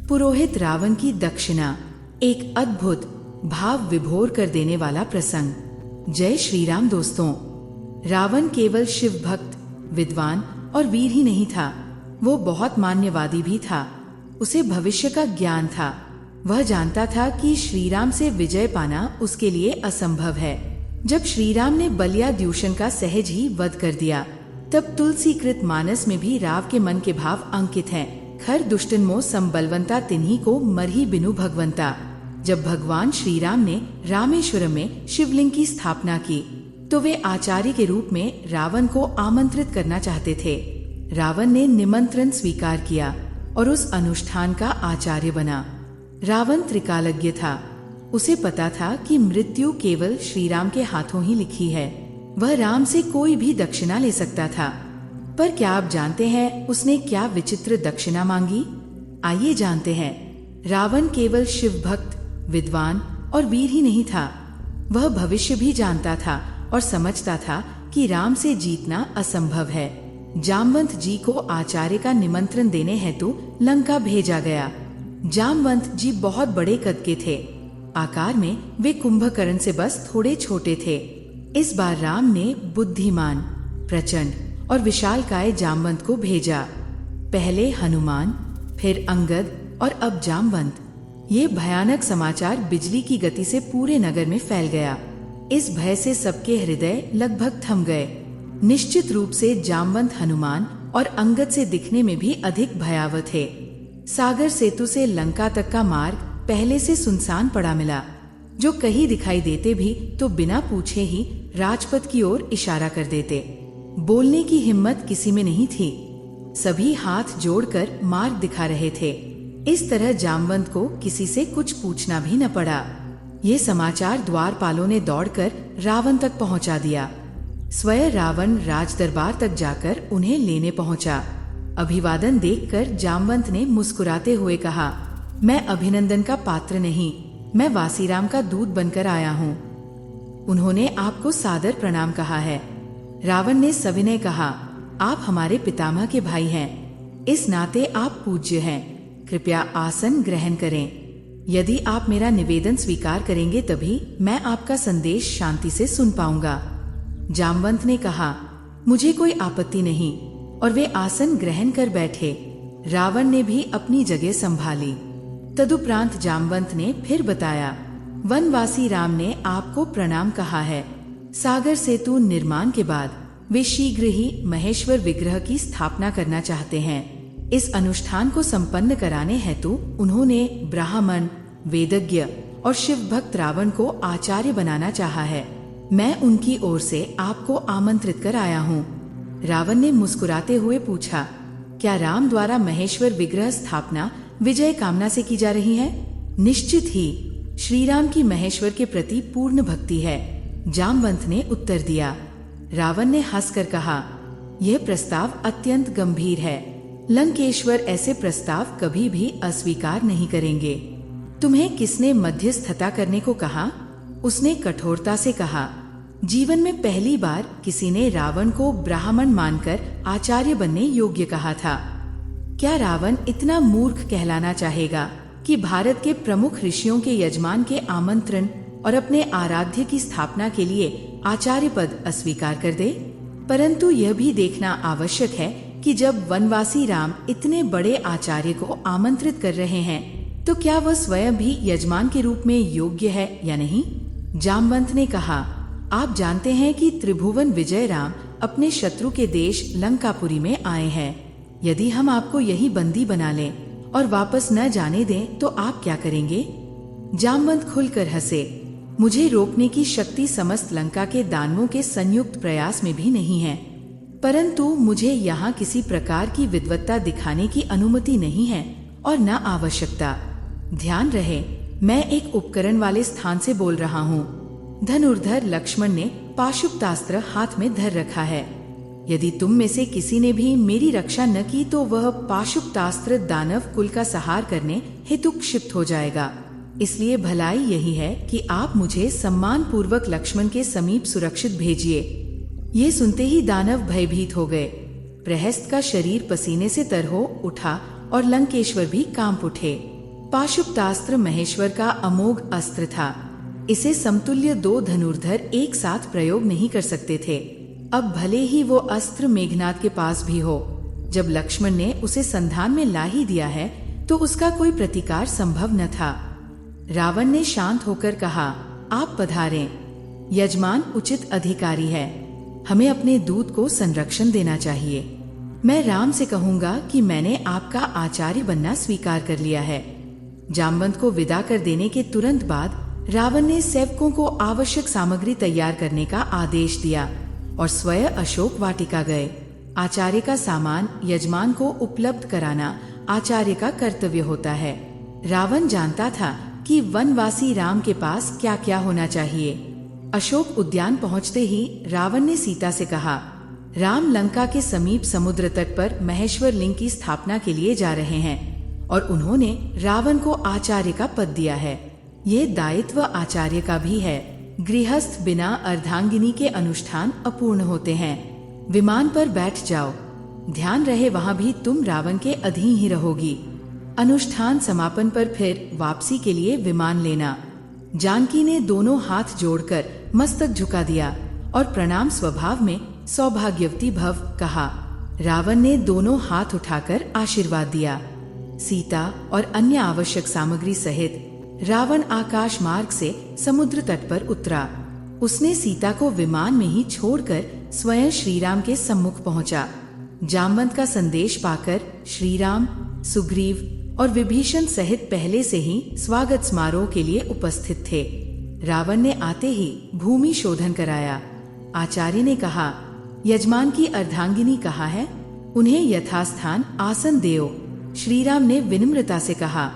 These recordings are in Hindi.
पुरोहित रावण की दक्षिणा, एक अद्भुत भाव विभोर कर देने वाला प्रसंग। जय श्री राम दोस्तों। रावण केवल शिव भक्त, विद्वान और वीर ही नहीं था, वो बहुत मान्यवादी भी था। उसे भविष्य का ज्ञान था। वह जानता था कि श्री राम से विजय पाना उसके लिए असंभव है। जब श्री राम ने बलियाद्यूषण का सहज ही वध कर दिया, तब तुलसीकृत मानस में भी राव के मन के भाव अंकित हैं। खर दुष्टन मोह संबलवंता तिन्ही को मरही बिनु भगवंता। जब भगवान श्री राम ने रामेश्वरम में शिवलिंग की स्थापना की, तो वे आचार्य के रूप में रावण को आमंत्रित करना चाहते थे। रावण ने निमंत्रण स्वीकार किया और उस अनुष्ठान का आचार्य बना। रावण त्रिकालज्ञ था। उसे पता था कि मृत्यु केवल श्री राम के हाथों ही लिखी है। वह राम से कोई भी दक्षिणा ले सकता था। पर क्या आप जानते हैं उसने क्या विचित्र दक्षिणा मांगी? आइए जानते हैं। रावण केवल शिव भक्त, विद्वान और वीर ही नहीं था, वह भविष्य भी जानता था और समझता था कि राम से जीतना असंभव है। जामवंत जी को आचार्य का निमंत्रण देने हेतु लंका भेजा गया। जामवंत जी बहुत बड़े कद के थे। आकार में वे कुंभकर्ण से बस थोड़े छोटे थे। इस बार राम ने बुद्धिमान, प्रचंड और विशालकाय जामवंत को भेजा। पहले हनुमान, फिर अंगद और अब जामवंत। ये भयानक समाचार बिजली की गति से पूरे नगर में फैल गया। इस भय से सबके हृदय लगभग थम गए। निश्चित रूप से जामवंत हनुमान और अंगद से दिखने में भी अधिक भयावह थे। सागर सेतु से लंका तक का मार्ग पहले से सुनसान पड़ा मिला। जो कहीं दिखाई देते भी तो बिना पूछे ही राजपथ की ओर इशारा कर देते। बोलने की हिम्मत किसी में नहीं थी। सभी हाथ जोड़कर मार्ग दिखा रहे थे। इस तरह जामवंत को किसी से कुछ पूछना भी न पड़ा। ये समाचार द्वारपालों ने दौड़कर रावण तक पहुंचा दिया। स्वयं रावण राज दरबार तक जाकर उन्हें लेने पहुंचा। अभिवादन देखकर जामवंत ने मुस्कुराते हुए कहा, मैं अभिनंदन का पात्र नहीं, मैं वासीराम का दूत बनकर आया हूँ। उन्होंने आपको सादर प्रणाम कहा है। रावण ने सविनय कहा, आप हमारे पितामह के भाई हैं, इस नाते आप पूज्य हैं, कृपया आसन ग्रहण करें। यदि आप मेरा निवेदन स्वीकार करेंगे तभी मैं आपका संदेश शांति से सुन पाऊंगा। जामवंत ने कहा, मुझे कोई आपत्ति नहीं, और वे आसन ग्रहण कर बैठे। रावण ने भी अपनी जगह संभाली। तदुपरांत जामवंत ने फिर बताया, वनवासी राम ने आपको प्रणाम कहा है। सागर सेतु निर्माण के बाद वे शीघ्र ही महेश्वर विग्रह की स्थापना करना चाहते हैं। इस अनुष्ठान को संपन्न कराने हेतु उन्होंने ब्राह्मण, वेदज्ञ और शिव भक्त रावण को आचार्य बनाना चाहा है। मैं उनकी ओर से आपको आमंत्रित कर आया हूँ। रावण ने मुस्कुराते हुए पूछा, क्या राम द्वारा महेश्वर विग्रह स्थापना विजय कामना से की जा रही है? निश्चित ही, श्री राम की महेश्वर के प्रति पूर्ण भक्ति है, जामवंत ने उत्तर दिया। रावण ने हंसकर कहा, यह प्रस्ताव अत्यंत गंभीर है। लंकेश्वर ऐसे प्रस्ताव कभी भी अस्वीकार नहीं करेंगे। तुम्हें किसने मध्यस्थता करने को कहा? उसने कठोरता से कहा। जीवन में पहली बार किसी ने रावण को ब्राह्मण मानकर आचार्य बनने योग्य कहा था। क्या रावण इतना मूर्ख कहलाना चाहेगा कि भारत के प्रमुख ऋषियों के यजमान के आमंत्रण और अपने आराध्य की स्थापना के लिए आचार्य पद अस्वीकार कर दे? परंतु यह भी देखना आवश्यक है कि जब वनवासी राम इतने बड़े आचार्य को आमंत्रित कर रहे हैं, तो क्या वह स्वयं भी यजमान के रूप में योग्य है या नहीं? जामवंत ने कहा, आप जानते हैं कि त्रिभुवन विजय राम अपने शत्रु के देश लंकापुरी में आए हैं। यदि हम आपको यही बंदी बना लें और वापस न जाने दें तो आप क्या करेंगे? जामवंत खुलकर हंसे। मुझे रोकने की शक्ति समस्त लंका के दानवों के संयुक्त प्रयास में भी नहीं है, परंतु मुझे यहाँ किसी प्रकार की विद्वत्ता दिखाने की अनुमति नहीं है और न आवश्यकता। ध्यान रहे, मैं एक उपकरण वाले स्थान से बोल रहा हूँ। धनुर्धर लक्ष्मण ने पाशुपतास्त्र हाथ में धर रखा है। यदि तुम में से किसी ने भी मेरी रक्षा न की तो वह पाशुपतास्त्र दानव कुल का सहार करने हेतु क्षिप्त हो जाएगा। इसलिए भलाई यही है कि आप मुझे सम्मान पूर्वक लक्ष्मण के समीप सुरक्षित भेजिए। ये सुनते ही दानव भयभीत हो गए। प्रहस्त का शरीर पसीने से तर हो उठा और लंकेश्वर भी कांप उठे। पाशुपतास्त्र महेश्वर का अमोघ अस्त्र था। इसे समतुल्य 2 धनुर्धर एक साथ प्रयोग नहीं कर सकते थे। अब भले ही वो अस्त्र मेघनाद के पास भी हो, जब लक्ष्मण ने उसे संधान में ला ही दिया है तो उसका कोई प्रतिकार संभव न था। रावण ने शांत होकर कहा, आप पधारें। यजमान उचित अधिकारी है, हमें अपने दूत को संरक्षण देना चाहिए। मैं राम से कहूंगा कि मैंने आपका आचार्य बनना स्वीकार कर लिया है। जामवंत को विदा कर देने के तुरंत बाद रावण ने सेवकों को आवश्यक सामग्री तैयार करने का आदेश दिया और स्वयं अशोक वाटिका गए। आचार्य का सामान यजमान को उपलब्ध कराना आचार्य का कर्तव्य होता है। रावण जानता था कि वनवासी राम के पास क्या क्या होना चाहिए। अशोक उद्यान पहुंचते ही रावण ने सीता से कहा, राम लंका के समीप समुद्र तट पर महेश्वर लिंग की स्थापना के लिए जा रहे हैं और उन्होंने रावण को आचार्य का पद दिया है। ये दायित्व आचार्य का भी है। गृहस्थ बिना अर्धांगिनी के अनुष्ठान अपूर्ण होते हैं। विमान पर बैठ जाओ, ध्यान रहे वहाँ भी तुम रावण के अधीन ही रहोगी। अनुष्ठान समापन पर फिर वापसी के लिए विमान लेना। जानकी ने दोनों हाथ जोड़कर मस्तक झुका दिया और प्रणाम स्वभाव में सौभाग्यवती भव कहा। रावण ने दोनों हाथ उठाकर आशीर्वाद दिया। सीता और अन्य आवश्यक सामग्री सहित रावण आकाश मार्ग से समुद्र तट पर उतरा। उसने सीता को विमान में ही छोड़कर स्वयं श्रीराम के सम्मुख पहुंचा। जामवंत का संदेश पाकर श्रीराम, सुग्रीव और विभीषण सहित पहले से ही स्वागत समारोह के लिए उपस्थित थे। रावण ने आते ही भूमि शोधन कराया। आचार्य ने कहा, यजमान की अर्धांगिनी कहाँ है? उन्हें यथास्थान आसन देओ। श्रीराम ने विनम्रता से कहा,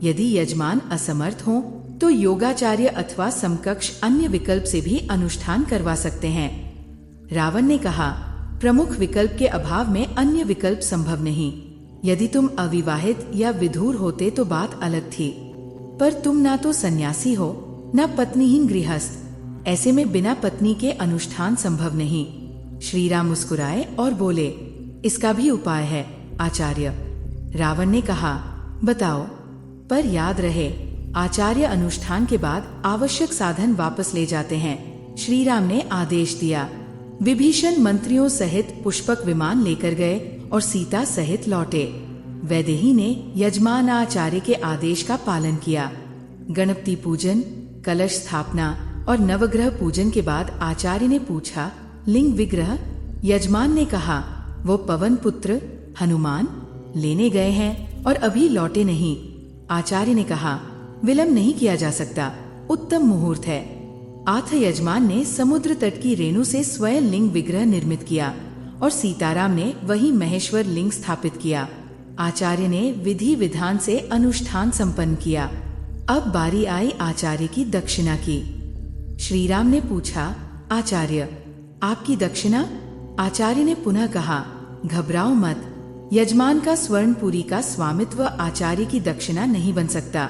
यदि यजमान असमर्थ हों तो योगाचार्य अथवा समकक्ष अन्य विकल्प से भी अनुष्ठान करवा सकते हैं। रावण ने कहा, प्रमुख विकल्प के अभाव में अन्य विकल्प संभव नहीं। यदि तुम अविवाहित या विधुर होते तो बात अलग थी, पर तुम ना तो सन्यासी हो न पत्नीहीन गृहस्थ। ऐसे में बिना पत्नी के अनुष्ठान संभव नहीं। श्रीराम मुस्कुराए और बोले, इसका भी उपाय है आचार्य। रावण ने कहा, बताओ, पर याद रहे आचार्य अनुष्ठान के बाद आवश्यक साधन वापस ले जाते हैं। श्रीराम ने आदेश दिया। विभीषण मंत्रियों सहित पुष्पक विमान लेकर गए और सीता सहित लौटे। वैदेही ने यजमान आचार्य के आदेश का पालन किया। गणपति पूजन, कलश स्थापना और नवग्रह पूजन के बाद आचार्य ने पूछा, लिंग विग्रह? यजमान ने कहा, वो पवन पुत्र हनुमान लेने गए हैं और अभी लौटे नहीं। आचार्य ने कहा, विलंब नहीं किया जा सकता, उत्तम मुहूर्त है। आथ यजमान ने समुद्र तट की रेणु से स्वयं लिंग विग्रह निर्मित किया और सीताराम ने वही महेश्वर लिंग स्थापित किया। आचार्य ने विधि विधान से अनुष्ठान संपन्न किया। अब बारी आई आचार्य की दक्षिणा की। श्रीराम ने पूछा, आचार्य आपकी दक्षिणा? आचार्य ने पुनः कहा, घबराओ मत, यजमान का स्वर्णपुरी का स्वामित्व आचार्य की दक्षिणा नहीं बन सकता।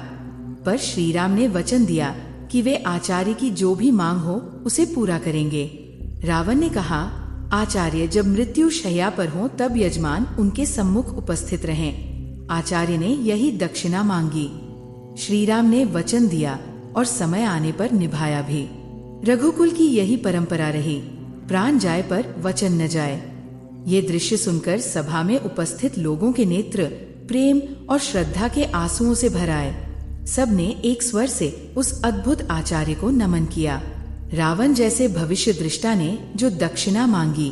पर श्रीराम ने वचन दिया कि वे आचार्य की जो भी मांग हो उसे पूरा करेंगे। रावण ने कहा, आचार्य जब मृत्यु शैया पर हो तब यजमान उनके सम्मुख उपस्थित रहें। आचार्य ने यही दक्षिणा मांगी। श्रीराम ने वचन दिया और समय आने पर निभाया भी। रघुकुल की यही परंपरा रही, प्राण जाए पर वचन न जाए। ये दृश्य सुनकर सभा में उपस्थित लोगों के नेत्र प्रेम और श्रद्धा के आंसुओं से भर आए। सबने एक स्वर से उस अद्भुत आचार्य को नमन किया। रावण जैसे भविष्य दृष्टा ने जो दक्षिणा मांगी,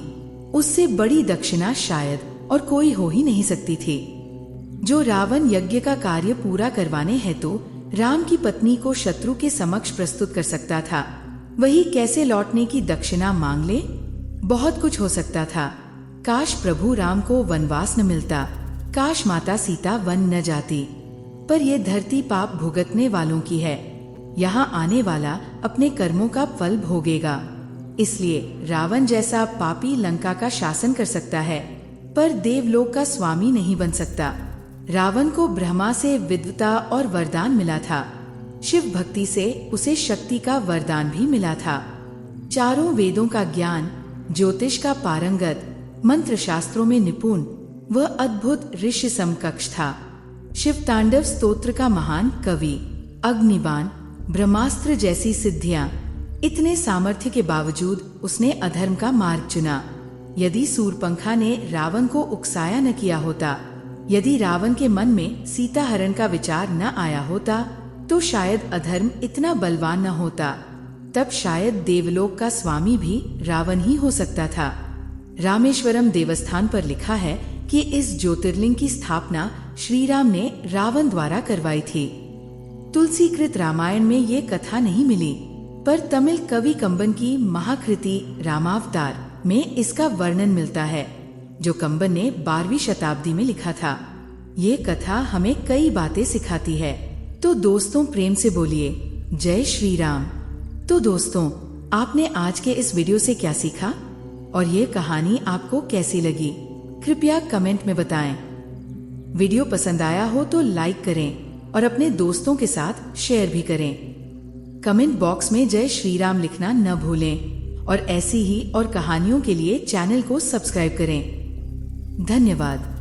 उससे बड़ी दक्षिणा शायद और कोई हो ही नहीं सकती थी। जो रावण यज्ञ का कार्य पूरा करवाने हेतु राम की पत्नी को शत्रु के समक्ष प्रस्तुत कर सकता था, वही कैसे लौटने की दक्षिणा मांग ले? बहुत कुछ हो सकता था। काश प्रभु राम को वनवास न मिलता, काश माता सीता वन न जाती। पर यह धरती पाप भुगतने वालों की है। यहाँ आने वाला अपने कर्मों का फल भोगेगा। इसलिए रावण जैसा पापी लंका का शासन कर सकता है, पर देवलोक का स्वामी नहीं बन सकता। रावण को ब्रह्मा से विद्वता और वरदान मिला था। शिव भक्ति से उसे शक्ति का वरदान भी मिला था। चारों वेदों का ज्ञान, ज्योतिष का पारंगत, मंत्र शास्त्रों में निपुण, वह अद्भुत ऋषि समकक्ष था। शिव तांडव स्तोत्र का महान कवि, अग्निबाण, ब्रह्मास्त्र जैसी सिद्धियां, इतने सामर्थ्य के बावजूद उसने अधर्म का मार्ग चुना। यदि सूर्पंखा ने रावण को उकसाया न किया होता, यदि रावण के मन में सीता हरण का विचार न आया होता, तो शायद अधर्म इतना बलवान न होता। तब शायद देवलोक का स्वामी भी रावण ही हो सकता था। रामेश्वरम देवस्थान पर लिखा है कि इस ज्योतिर्लिंग की स्थापना श्री राम ने रावण द्वारा करवाई थी। तुलसीकृत रामायण में ये कथा नहीं मिली, पर तमिल कवि कंबन की महाकृति रामावतार में इसका वर्णन मिलता है, जो कंबन ने 12वीं शताब्दी में लिखा था। ये कथा हमें कई बातें सिखाती है। तो दोस्तों, प्रेम से बोलिए जय श्री राम। तो दोस्तों, आपने आज के इस वीडियो से क्या सीखा और ये कहानी आपको कैसी लगी, कृपया कमेंट में बताएं। वीडियो पसंद आया हो तो लाइक करें और अपने दोस्तों के साथ शेयर भी करें। कमेंट बॉक्स में जय श्री राम लिखना न भूलें और ऐसी ही और कहानियों के लिए चैनल को सब्सक्राइब करें। धन्यवाद।